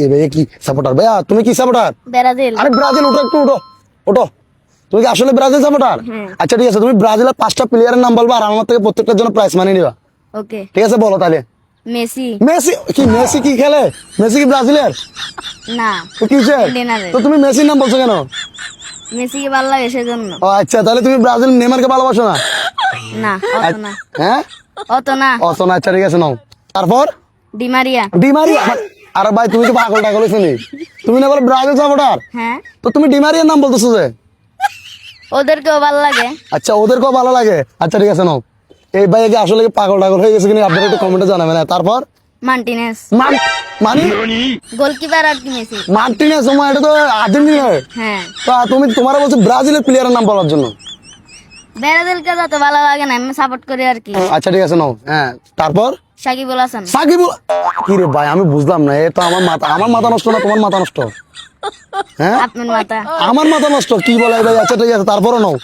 এ ভাই কি সাপোর্টার ভাইয়া, তুমি কি সাপোর্টার? ব্রাজিল। আরে ব্রাজিল, ওঠো একটু, ওঠো ওঠো। তুমি কি আসলে ব্রাজিল সাপোর্টার? আচ্ছা ঠিক আছে, তুমি ব্রাজিলের 5টা প্লেয়ারের নাম বলবা আর আমার থেকে প্রত্যেকটার জন্য প্রাইস মানি নিবা। ওকে। ঠিক আছে, বলো তাহলে। মেসি। মেসি কি? মেসি কি খেলে? মেসি কি ব্রাজিলের? না। তো কিসের? আর্জেন্টিনার। তো তুমি মেসির নাম বলছো কেন? মেসিকে ভালো লাগে সেজন্য। ও আচ্ছা, তাহলে তুমি ব্রাজিল নেইমারকে ভালোবাসো না? না, অত না। হ্যাঁ, অত না। অত না। আচ্ছা ঠিক আছে, নাও। তারপর ডি মারিয়া। ডিমারিয়া। আরে ভাই, তুমি কি পাগল টাগল হয়েছো নি? তুমি না বলে ব্রাজিল সাপোর্টার, হ্যাঁ, তো তুমি ডিমারিয়ার নাম বলতেছো যে? ওদেরকেও ভালো লাগে। আচ্ছা, ওদেরকেও ভালো লাগে। আচ্ছা ঠিক আছে, নাও। এই ভাই কি আসলে কি পাগল টাগল হয়ে গেছে কিনা আপনারা একটু কমেন্টে জানাবেন। তারপর মার্টিনেস। মানে গোলকিপার আর কি মেসি। মার্টিনেজ, তোমার এটা তো আর্জেন্টিনার। হ্যাঁ। তা তুমি তোমার বলছো ব্রাজিলের প্লেয়ারের নাম বলার জন্য। ব্রাজিলকে যত ভালো লাগে না, আমি সাপোর্ট করি আর কি। আচ্ছা ঠিক আছে, নাও। হ্যাঁ, তারপর সাকিবুল হাসান। সাকিব। কি রে ভাই, আমি বুঝলাম না। এ তো আমার মাথা নষ্ট না তোমার মাথা নষ্ট? হ্যাঁ, আপনার মাথা। আমার মাথা নষ্ট কি বলে ভাই? আচ্ছা ঠিক আছে, তারপরও নাও।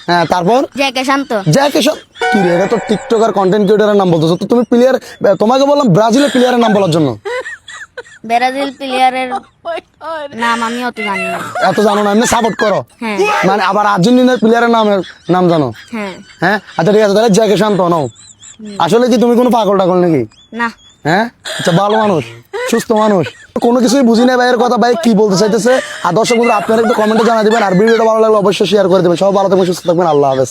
হ্যাঁ, তারপর জ্যাকে শান্ত। জ্যাকেশন। কি রে, এটা তো টিকটকার কন্টেন্ট ক্রিয়েটরের নাম বলতেছো। তো তুমি প্লেয়ার, তোমাকে বললাম ব্রাজিলের প্লেয়ারের নাম বলার জন্য। ব্রাজিল প্লেয়ারের নাম আমি অত জানি না। এত জানো না, এমনি সাপোর্ট করো। হ্যাঁ। মানে আবার আর্জেন্টিনার প্লেয়ারের নাম জানো? হ্যাঁ। হ্যাঁ, আচ্ছা ঠিক আছে, তাহলে জ্যাকেশন তো নাও। আসলে কি তুমি কোনো পাগল টাগল নাকি? না। হ্যাঁ, আচ্ছা, ভালো মানুষ, সুস্থ মানুষ, কোনো কিছুই বুঝি না ভাইয়ের কথা। ভাই কি বলতে চাইতেছে আর দর্শক বন্ধুরা আপনারা একটু কমেন্টে জানা দিবেন। আর ভিডিওটা ভালো লাগলে অবশ্যই শেয়ার করে দেবেন। সবাই ভালো থাকবেন, সুস্থ থাকবেন, আল্লাহ হাফেজ।